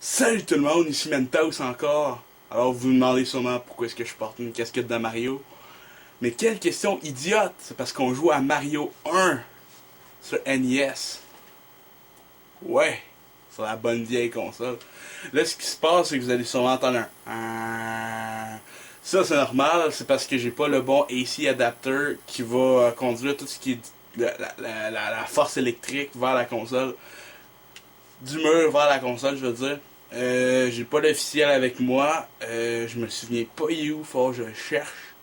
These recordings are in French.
Salut tout le monde, ici Mentos encore. Alors vous vous demandez sûrement pourquoi est-ce que je porte une casquette de Mario. Mais quelle question idiote! C'est parce qu'on joue à Mario 1 sur NES. Ouais, sur la bonne vieille console. Là, ce qui se passe, c'est que vous allez sûrement entendre un... Ça, c'est normal, c'est parce que j'ai pas le bon AC adapter qui va conduire tout ce qui est la force électrique vers la console. Du mur vers la console, je veux dire. J'ai pas l'officiel avec moi. Je me souviens pas où, faut que je cherche.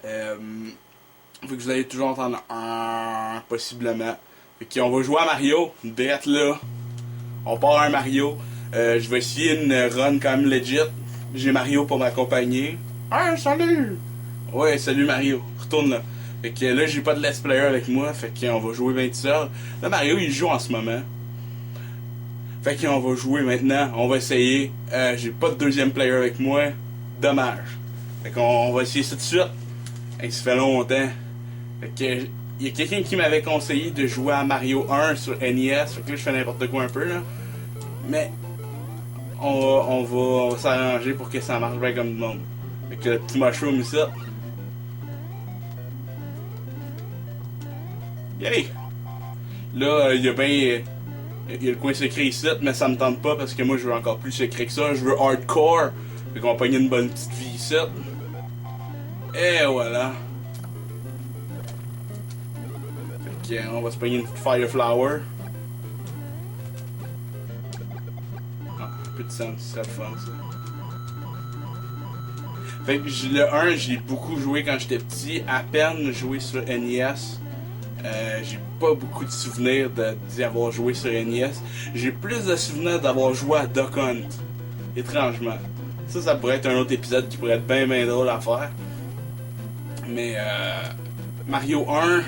Faut que vous allez toujours entendre un, possiblement. Fait qu'on va jouer à Mario, direct là. On part à un Mario. Je vais essayer une run quand même legit. J'ai Mario pour m'accompagner. Ah, salut! Ouais, salut Mario. Retourne là. Fait que là, j'ai pas de let's player avec moi. Fait qu'on va jouer bien tout seul. Là, Mario, il joue en ce moment. Fait qu'on va jouer maintenant, on va essayer. J'ai pas de deuxième player avec moi. Dommage. Fait qu'on va essayer ça tout de suite. Et ça fait longtemps. Fait que il y a quelqu'un qui m'avait conseillé de jouer à Mario 1 sur NES. Fait que là je fais n'importe quoi un peu là. Mais on va s'arranger pour que ça marche bien comme du monde. Fait que le petit mushroom ici. Yay! Là, il y a bien. Il y a le coin secret ici, mais ça me tente pas parce que moi je veux encore plus secret que ça. Je veux hardcore. Fait qu'on va pogner une bonne petite vie ici. Et voilà. Fait qu'on va se pogner une Fire Flower. Ah, un peu de sang, ce serait le fun ça. Fait que le 1, j'ai beaucoup joué quand j'étais petit, à peine joué sur NES. J'ai pas beaucoup de souvenirs d'y avoir joué sur NES. J'ai plus de souvenirs d'avoir joué à Duck Hunt. Étrangement. Ça pourrait être un autre épisode qui pourrait être bien drôle à faire. Mais Mario 1,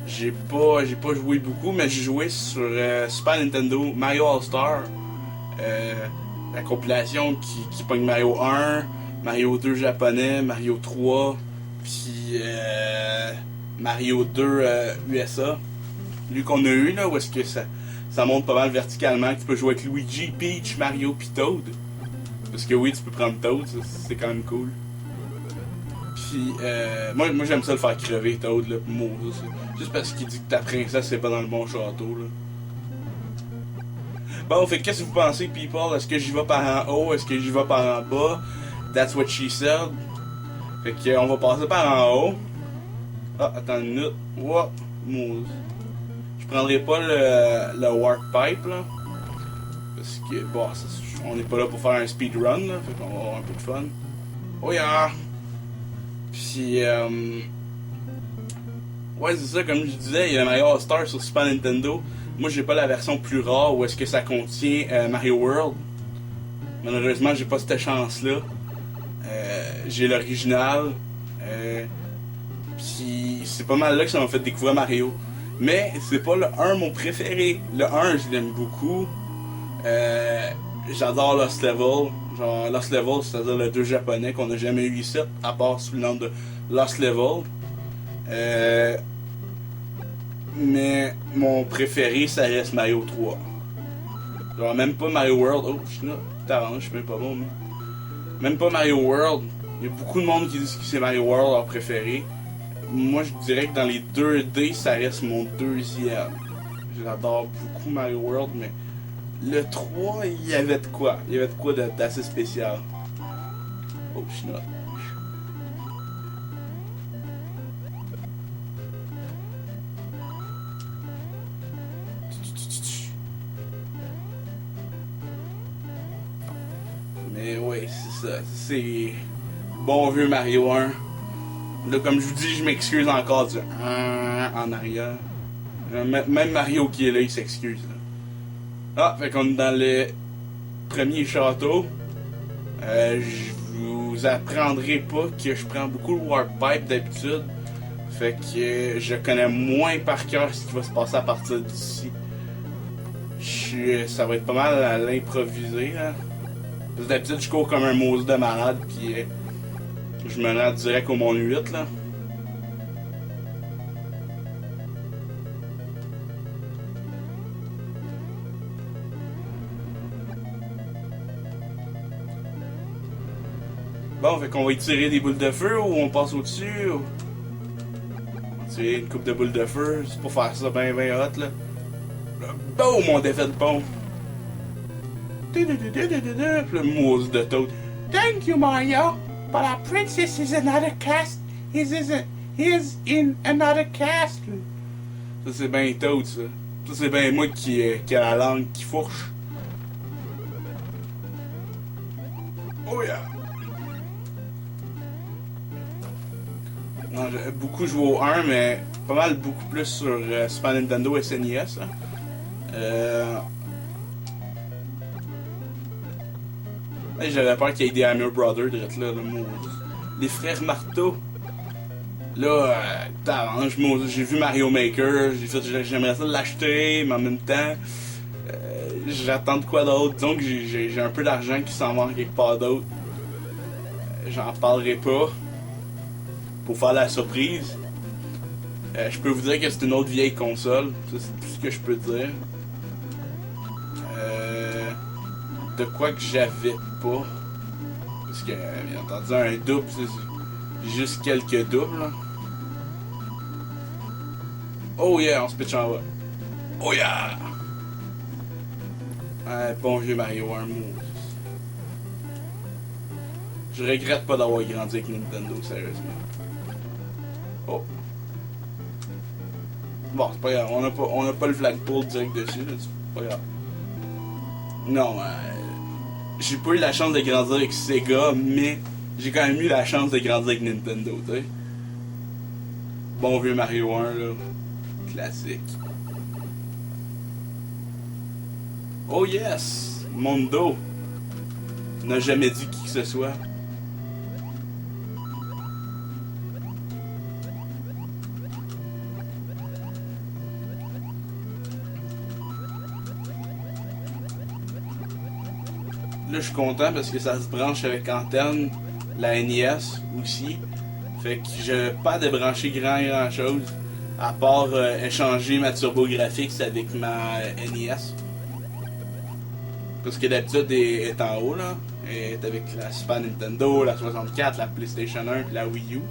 j'ai pas joué beaucoup, mais j'ai joué sur Super Nintendo Mario All-Star. La compilation qui pogne Mario 1, Mario 2 japonais, Mario 3, puis Mario 2 USA. Lui qu'on a eu là, où est-ce que ça monte pas mal verticalement, tu peux jouer avec Luigi, Peach, Mario pis Toad. Parce que oui, tu peux prendre Toad, c'est quand même cool. Puis moi j'aime ça le faire crever Toad là, pour mourir. Juste parce qu'il dit que ta princesse c'est pas dans le bon château là. Bon, fait qu'est-ce que vous pensez, people? Est-ce que j'y vais par en haut? Est-ce que j'y vais par en bas? That's what she said. Fait qu'on va passer par en haut. Ah, attends une minute. What? Je prendrai pas le Warp Pipe, là. Parce que, bon, on n'est pas là pour faire un speedrun, là. Fait qu'on va avoir un peu de fun. Oh yeah! Puis, ouais, c'est ça, comme je disais, il y a Mario All-Star sur Super Nintendo. Moi, j'ai pas la version plus rare où est-ce que ça contient Mario World. Malheureusement, j'ai pas cette chance-là. J'ai l'original. Puis c'est pas mal là que ça m'a fait découvrir Mario. Mais c'est pas le 1 mon préféré. Le 1, je l'aime beaucoup. J'adore Lost Level. Genre Lost Level, c'est-à-dire le 2 japonais qu'on n'a jamais eu ici, à part sous le nom de Lost Level. Mais mon préféré, ça reste Mario 3. Genre même pas Mario World. Oh, je suis là. T'arranges, je suis même pas bon. Mais... Même pas Mario World. Il y a beaucoup de monde qui disent que c'est Mario World leur préféré. Moi, je dirais que dans les 2D, ça reste mon deuxième. J'adore beaucoup Mario World, mais le 3, il y avait de quoi. Il y avait de quoi d'assez spécial. Oh, je suis là. Mais ouais, c'est ça. C'est bon vieux Mario 1. Là, comme je vous dis, je m'excuse encore du en arrière. Même Mario qui est là, il s'excuse. Ah, fait qu'on est dans le premier château. Je vous apprendrai pas que je prends beaucoup le Warp Pipe d'habitude. Fait que je connais moins par cœur ce qui va se passer à partir d'ici. Ça va être pas mal à l'improviser. Parce que d'habitude, je cours comme un mousse de malade. Puis je me rends direct au monde 8 là. Bon, fait qu'on va y tirer des boules de feu ou on passe au-dessus ou... On va tirer une coupe de boules de feu, c'est pour faire ça ben hot là. Boum, on défait le pont. Puis le mousse de Toad. Thank you, Mario, but our princess is another cast. He's in another cast. Ça c'est ben Toad ça. Ça c'est ben moi qui a la langue qui fourche. Oh yeah. Non, j'ai beaucoup joué au 1, mais pas mal beaucoup plus sur Super Nintendo et SNES. Hein. J'avais peur qu'il y ait des Hammer Brothers direct là, les frères Marteau. Là, j'ai vu Mario Maker, j'ai fait j'aimerais ça l'acheter, mais en même temps, j'attends de quoi d'autre. Disons que j'ai un peu d'argent qui s'en va en quelque part d'autre. J'en parlerai pas. Pour faire la surprise. Je peux vous dire que c'est une autre vieille console. Ça, c'est tout ce que je peux dire. De quoi que j'avais pas. Parce que, bien entendu, un double, c'est juste quelques doubles. Là. Oh yeah, on se pitch en bas. Oh yeah! Bon vieux Mario 1 move. Je regrette pas d'avoir grandi avec Nintendo, sérieusement. Oh. Bon, c'est pas grave, on a pas le flagpole direct dessus, là, c'est pas grave. Non, j'ai pas eu la chance de grandir avec Sega, mais j'ai quand même eu la chance de grandir avec Nintendo, tu sais. Bon vieux Mario 1, là. Classique. Oh yes! Mondo n'a jamais dit qui que ce soit. Là, je suis content parce que ça se branche avec antenne, la NES aussi. Fait que j'ai pas à débrancher grand chose, à part échanger ma TurboGrafx avec ma NES. Parce que d'habitude, elle est en haut, là. Elle est avec la Super Nintendo, la 64, la PlayStation 1 et la Wii U.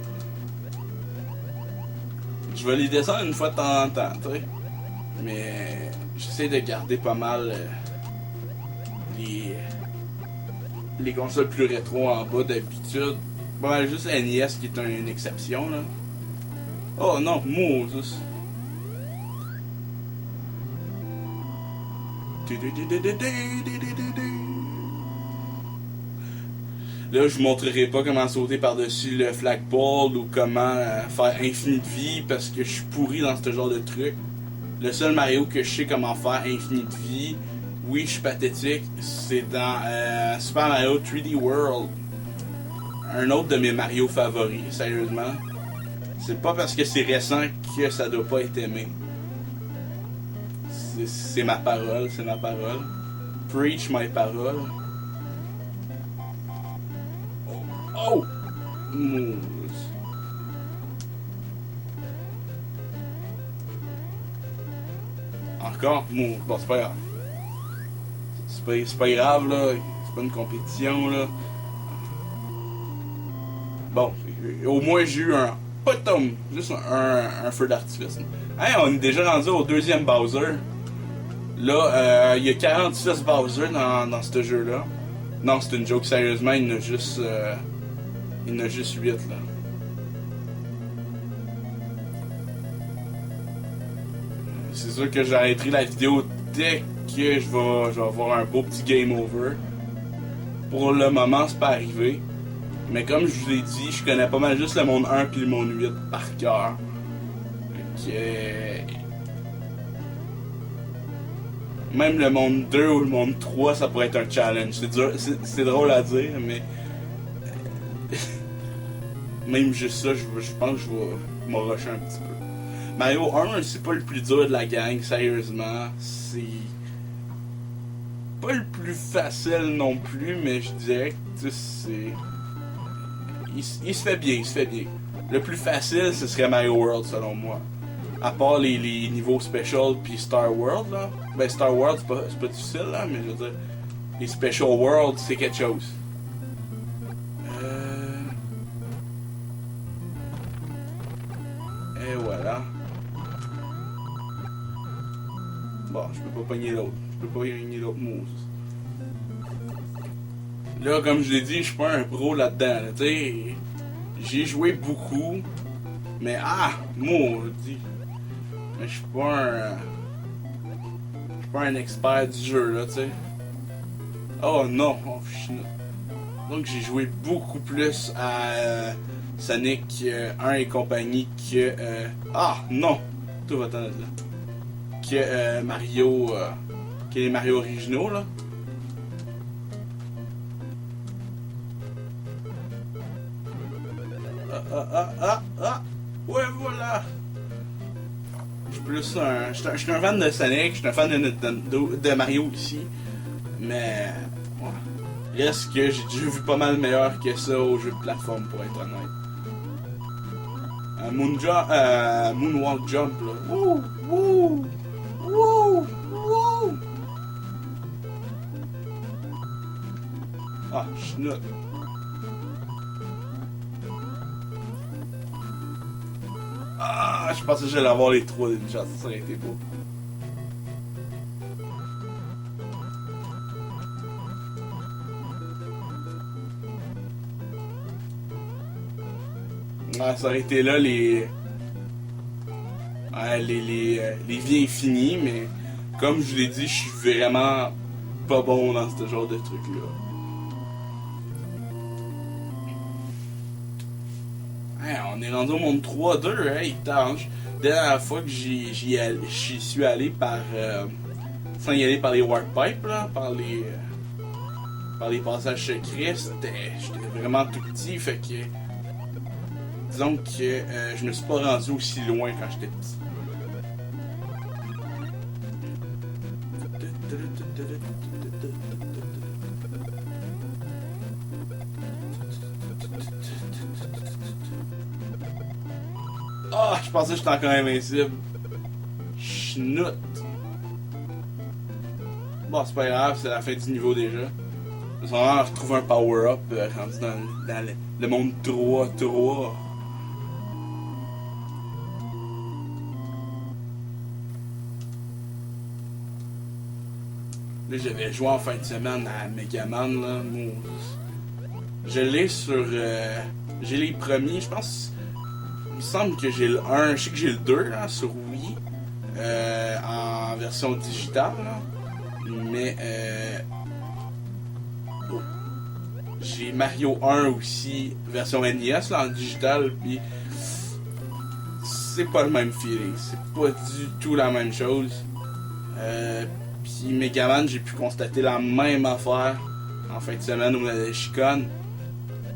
Je vais les descendre une fois de temps en temps, tu sais. Mais j'essaie de garder pas mal les consoles plus rétro en bas d'habitude. Bon, juste NES qui est une exception, là. Oh non, Moses. Là, je vous montrerai pas comment sauter par-dessus le flagpole ou comment faire infini de vie parce que je suis pourri dans ce genre de truc. Le seul Mario que je sais comment faire infini de vie, oui, je suis pathétique, c'est dans Super Mario 3D World. Un autre de mes Mario favoris, sérieusement. C'est pas parce que c'est récent que ça doit pas être aimé. C'est ma parole, c'est ma parole. Preach my parole. Oh! Mousse. Encore? Mousse. Bon, c'est pas grave. C'est pas grave, là. C'est pas une compétition, là. Bon, au moins j'ai eu un... Pas de tome, juste un feu d'artifice. Hey, on est déjà rendu au deuxième Bowser. Là, il y a 46 Bowser dans ce jeu-là. Non, c'est une joke, sérieusement, il y en a juste... il y en a juste 8, là. C'est sûr que j'arrêterai la vidéo dès que je vais avoir un beau petit game over. Pour le moment, c'est pas arrivé. Mais comme je vous l'ai dit, je connais pas mal juste le monde 1 puis le monde 8 par cœur. Même le monde 2 ou le monde 3, ça pourrait être un challenge. C'est drôle à dire, mais... Même juste ça, je pense que je vais m'en rusher un petit peu. Mario 1, c'est pas le plus dur de la gang, sérieusement. C'est... pas le plus facile non plus, mais je dirais que c'est... Il se fait bien, il se fait bien. Le plus facile, ce serait Mario World, selon moi. À part les niveaux Special puis Star World, là. Ben, Star World, c'est pas difficile, là, mais je veux dire... Les Special World, c'est quelque chose. pas pogner l'autre. Je peux pas pogner l'autre mousse. Là, comme je l'ai dit, je suis pas un pro là-dedans. Là, tu sais, j'ai joué beaucoup, mais maudit. Mais je suis pas un expert du jeu, là, tu sais. Oh non, donc j'ai joué beaucoup plus à Sonic 1 et compagnie que... non! Tout va t'en être là. Que Mario... que les Mario originaux, là. Ouais, voilà! Je suis plus un... Je suis un fan de Sonic, je suis un fan de Nintendo, de Mario aussi. Mais... ouais. Reste que j'ai déjà vu pas mal meilleur que ça aux jeux de plateforme, pour être honnête. Moonwalk Jump, là. Wouh! Wouh! Wouh! Wouh! Ah, schnout. Ah, je pensais que j'allais avoir les 3 d'une shot, ça aurait été beau. Ah, ça aurait été là les vies infinies, mais comme je l'ai dit, je suis vraiment pas bon dans ce genre de truc-là. Hey, on est rendu au monde 3-2, hey, tange. Dès la dernière fois que j'y suis allé par... sans y aller par les warp pipes, là, par les passages secrets, j'étais vraiment tout petit, fait que... Disons que je me suis pas rendu aussi loin quand j'étais petit. Ah, je pensais que j'étais encore invincible. Schnout. Bon, c'est pas grave, c'est la fin du niveau déjà. On va retrouver un power-up rendu dans le monde 3-3. Là, j'avais joué en fin de semaine à Megaman, là. Je l'ai sur... j'ai les premiers, je pense... Il me semble que j'ai le 1, je sais que j'ai le 2, là, sur Wii. En version digitale, là. Mais, j'ai Mario 1 aussi, version NES, là, en digital, puis... C'est pas le même feeling, c'est pas du tout la même chose. Puis Megaman, j'ai pu constater la même affaire en fin de semaine au Nadeshikon.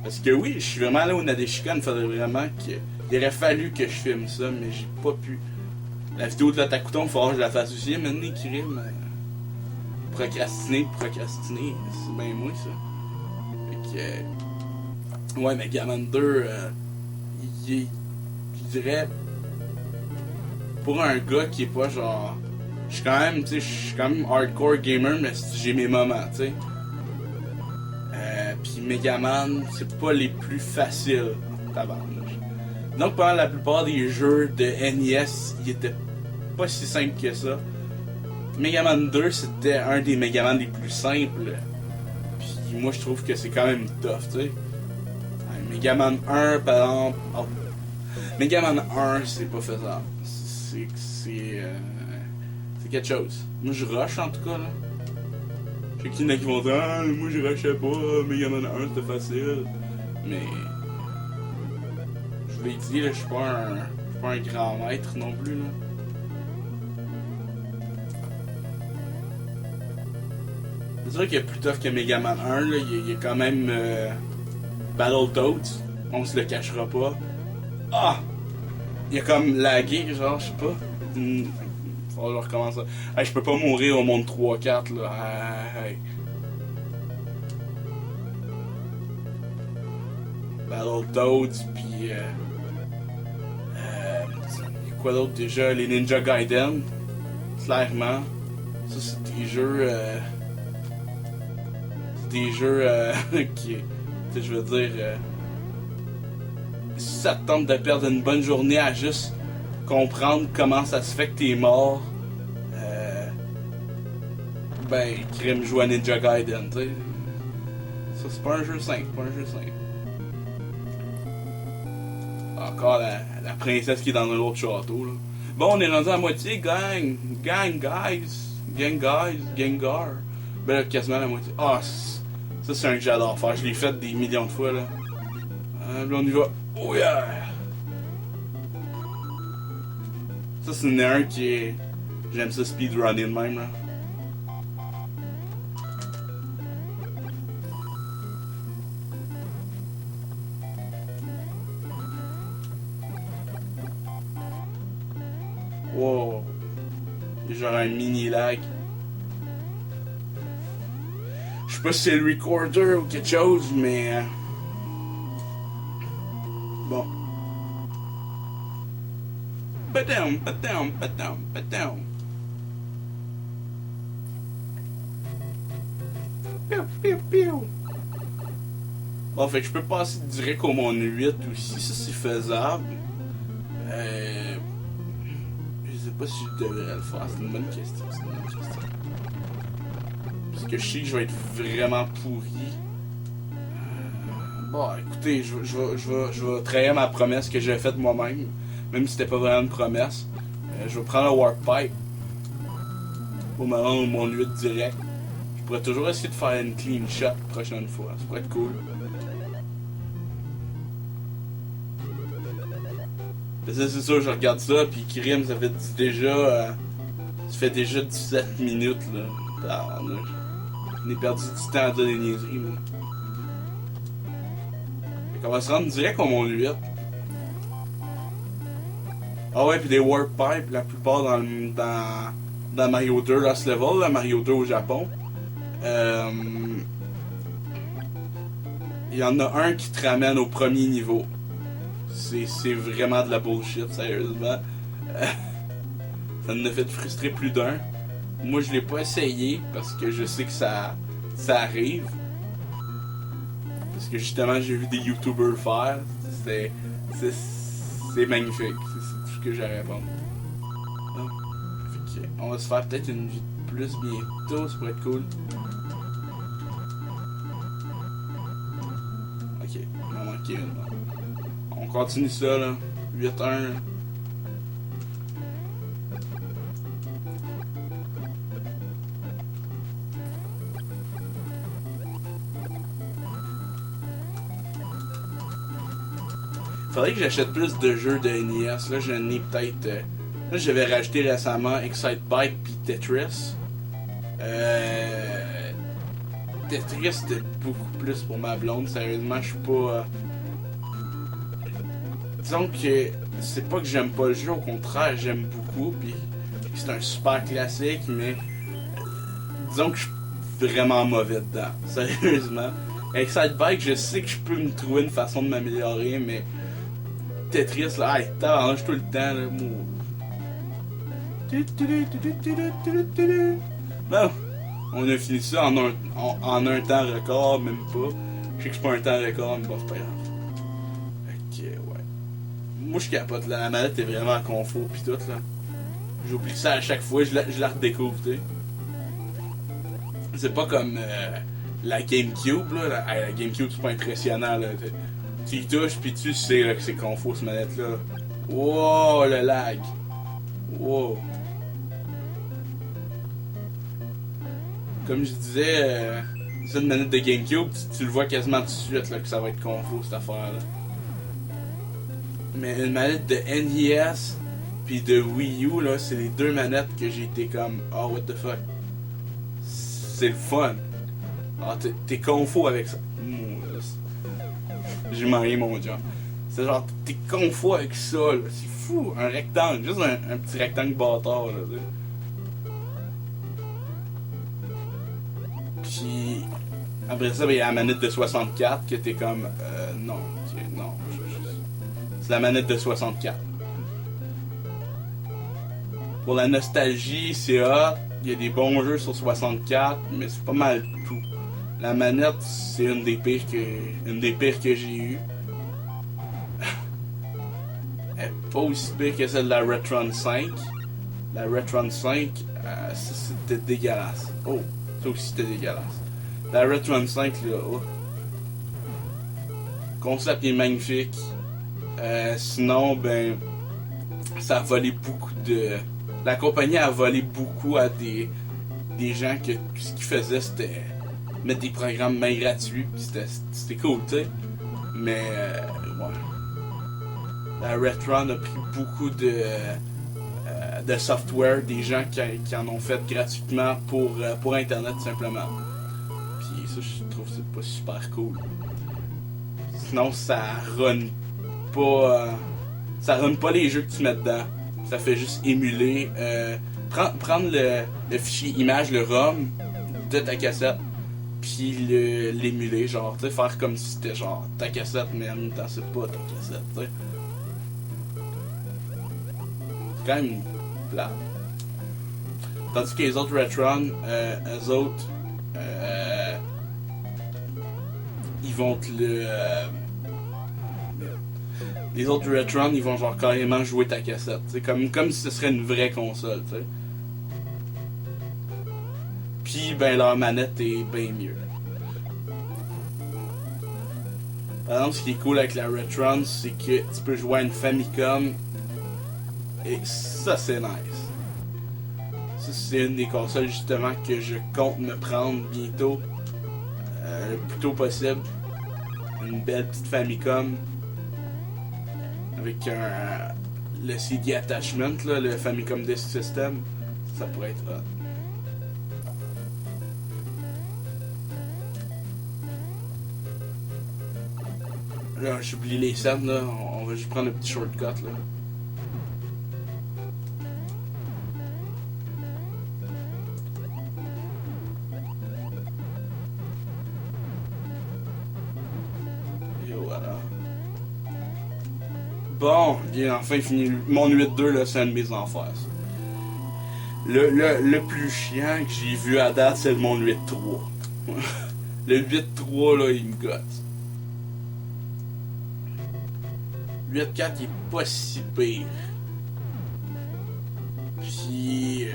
Parce que oui, je suis vraiment allé au Nadeshikon, il faudrait vraiment que... Il aurait fallu que je filme ça, mais j'ai pas pu. La vidéo de l'Otakuton, il faudra que je la fasse aussi, maintenant qui rime. Procrastiner, c'est bien moi ça. Fait que... ouais, Megaman 2, je dirais... Pour un gars qui est pas genre... Je suis quand même hardcore gamer, mais j'ai mes moments, tu sais. Puis Megaman, c'est pas les plus faciles, tabarnouche. Donc pendant la plupart des jeux de NES, ils étaient pas si simples que ça. Megaman 2, c'était un des Megaman les plus simples. Puis moi, je trouve que c'est quand même tough, tu sais. Megaman 1, par exemple... Oh. Megaman 1, c'est pas faisable. C'est quelque chose. Moi, je rush en tout cas, là. Je sais qu'il y en a qui vont dire « Ah, moi, je rushais pas, Megaman 1, c'était facile. » Mais... Je vous l'ai dit, là, je suis pas un grand maître non plus, là. C'est vrai qu'il y a plus tough que Megaman 1, là. Il y a quand même Battletoads. On se le cachera pas. Ah! Il y a comme lagué, genre, je sais pas. Faut que je recommence ça. Hey, je peux pas mourir au monde 3-4 là. Hey. Battletoads, pis quoi d'autre déjà? Les Ninja Gaiden, clairement. Ça c'est des jeux qui, je veux dire, si ça te tente de perdre une bonne journée à juste comprendre comment ça se fait que t'es mort, ben, crime joue à Ninja Gaiden, tu sais. Ça, c'est pas un jeu simple, Encore la princesse qui est dans un autre château, là. Bon, on est rendu à moitié, gang, Gengar. Ben là, quasiment à la moitié. Ah, ça c'est un que j'adore faire, je l'ai fait des millions de fois, là. Là, on y va. Oh yeah! Ça, c'est un qui est... J'aime ça speedrunning même, là. Wow. Il y a genre un mini lag. Je sais pas si c'est le recorder ou quelque chose, mais... Bon. Badam. Piou. Bon, fait que je peux passer direct au monde 8 aussi, ça c'est faisable. Je sais pas si je devrais le faire, c'est une bonne question. Parce que je sais que je vais être vraiment pourri. Bon, écoutez, je vais trahir ma promesse que j'ai faite moi-même, même si c'était pas vraiment une promesse. Je vais prendre le Warp Pipe au moment où mon 8 direct. Je pourrais toujours essayer de faire une clean shot la prochaine fois, ça pourrait être cool. C'est sûr, je regarde ça, puis Kirim, ça fait déjà 17 minutes, là. On est perdu du temps à dire des niaiseries, moi. Fait qu'on va se rendre direct au monde 8. Ah ouais, puis des Warp Pipes, la plupart dans Mario 2 Lost Level, là, Mario 2 au Japon. Il y en a un qui te ramène au premier niveau. C'est vraiment de la bullshit, sérieusement. Ça nous a fait frustrer plus d'un. Moi, je l'ai pas essayé parce que je sais que ça arrive. Parce que justement, j'ai vu des YouTubers le faire. C'est magnifique. C'est tout ce que j'ai à répondre. Fait on va se faire peut-être une vie de plus bientôt, ça pourrait être cool. Ok, il m'en manquait une. On continue ça, là. 8-1. Faudrait que j'achète plus de jeux de NES. Là, j'en ai peut-être... Là, j'avais rajouté récemment Excite Bike puis Tetris. Tetris, c'était beaucoup plus pour ma blonde. Sérieusement, je suis pas... Disons que c'est pas que j'aime pas le jeu, au contraire, j'aime beaucoup. Puis c'est un super classique, mais... disons que je suis vraiment mauvais dedans. Sérieusement. Excite Bike, je sais que je peux me trouver une façon de m'améliorer, mais... Tetris, là, hey, t'arranges tout le temps, là, bon, on a fini ça en un temps record, même pas. Je sais que c'est pas un temps record, mais bon, c'est pas grave. Ok, ouais. Moi, je capote, là, la manette est vraiment confort pis tout, là. J'oublie ça à chaque fois, je la redécouvre, tu sais. C'est pas comme la GameCube, là. La GameCube, c'est pas impressionnant, là. Tu y touches pis tu sais là, que c'est confort, cette manette-là. Wow, le lag. Wow. Comme je disais, c'est une manette de GameCube, tu le vois quasiment tout de suite là, que ça va être confort, cette affaire-là. Mais une manette de NES pis de Wii U, là, c'est les deux manettes que j'ai été comme, oh, what the fuck. C'est le fun. Ah, t'es confort avec ça. J'ai marié mon job. C'est genre, t'es confort avec ça, là. C'est fou, un rectangle, juste un petit rectangle bâtard, là. Puis, après ça, il y a la manette de 64 que t'es comme, non, non. C'est la manette de 64. Pour la nostalgie, c'est hot. Il y a des bons jeux sur 64, mais c'est pas mal tout. La manette, c'est une des pires que j'ai eues. Elle est pas aussi pire que celle de la Retron 5. La Retron 5, c'était dégueulasse. Oh, Ça aussi, c'était dégueulasse. La Retron 5, là, oh. Le concept est magnifique. Sinon, ben, ça a volé beaucoup de... La compagnie a volé beaucoup à des gens que ce qu'ils faisaient, c'était mettre des programmes main gratuits. C'était cool, tu sais. Mais, ouais. La Retron a pris beaucoup de software, des gens qui en ont fait gratuitement pour Internet, simplement. Puis ça, je trouve que c'est pas super cool. Sinon, ça run pas les jeux que tu mets dedans. Ça fait juste émuler. Prendre le fichier image, le ROM de ta cassette, puis l'émuler, genre, tu sais, faire comme si c'était genre ta cassette, mais en même temps, c'est pas ta cassette, tu sais. C'est quand même plat. Tandis que les autres Retron, eux autres, ils vont te les autres Retron, ils vont genre carrément jouer ta cassette. C'est comme si ce serait une vraie console, tu sais. Puis, ben, leur manette est bien mieux. Par exemple, ce qui est cool avec la Retron, c'est que tu peux jouer à une Famicom. Et ça, c'est nice. Ça, c'est une des consoles, justement, que je compte me prendre bientôt. Le plus tôt possible. Une belle petite Famicom. Avec le CD attachment, là, le Famicom Disk System. Ça pourrait être hot. Là, j'oublie les scènes, là. On va juste prendre un petit shortcut, là. Et voilà. Bon, il est enfin fini. Mon 8-2, là, c'est un de mes enfers, ça. Le plus chiant que j'ai vu à date, c'est le mon 8-3. Le 8-3, là, il me gotte. 8-4, il est pas si pire. Puis,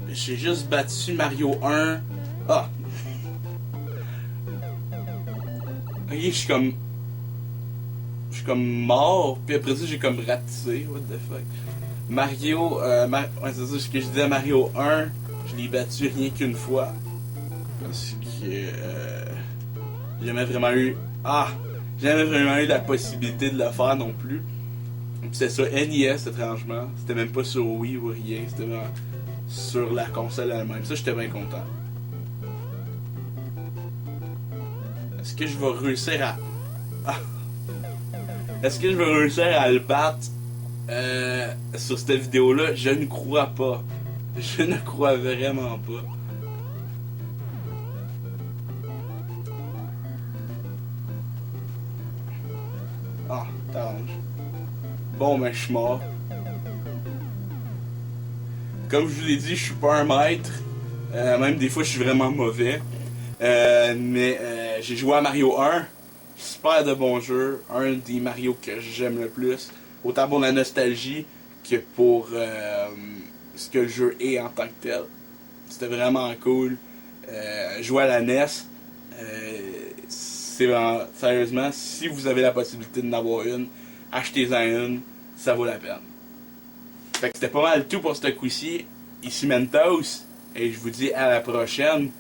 j'ai juste battu Mario 1. Ah! Ok, je suis comme mort, puis après ça, j'ai comme ratissé. What the fuck? Mario, ouais, c'est ça, ce que je disais, Mario 1, je l'ai battu rien qu'une fois. Parce que j'ai jamais vraiment eu. Ah! J'ai jamais vraiment eu la possibilité de le faire non plus. Puis c'est sur NES, étrangement. C'était même pas sur Wii ou rien. C'était vraiment sur la console elle-même. Ça, j'étais bien content. Est-ce que je vais réussir à... Ah. Est-ce que je vais réussir à le battre sur cette vidéo-là? Je ne crois pas. Je ne crois vraiment pas. Ah, t'arranges. Bon, ben, je suis mort. Comme je vous l'ai dit, je suis pas un maître. Même des fois, je suis vraiment mauvais. Mais j'ai joué à Mario 1. Super de bon jeu. Un des Mario que j'aime le plus. Autant pour la nostalgie que pour ce que le jeu est en tant que tel. C'était vraiment cool. Jouer à la NES. C'est vraiment, sérieusement, si vous avez la possibilité d'en avoir une, achetez-en une, ça vaut la peine. Fait que c'était pas mal tout pour ce coup-ci. Ici Mentos, et je vous dis à la prochaine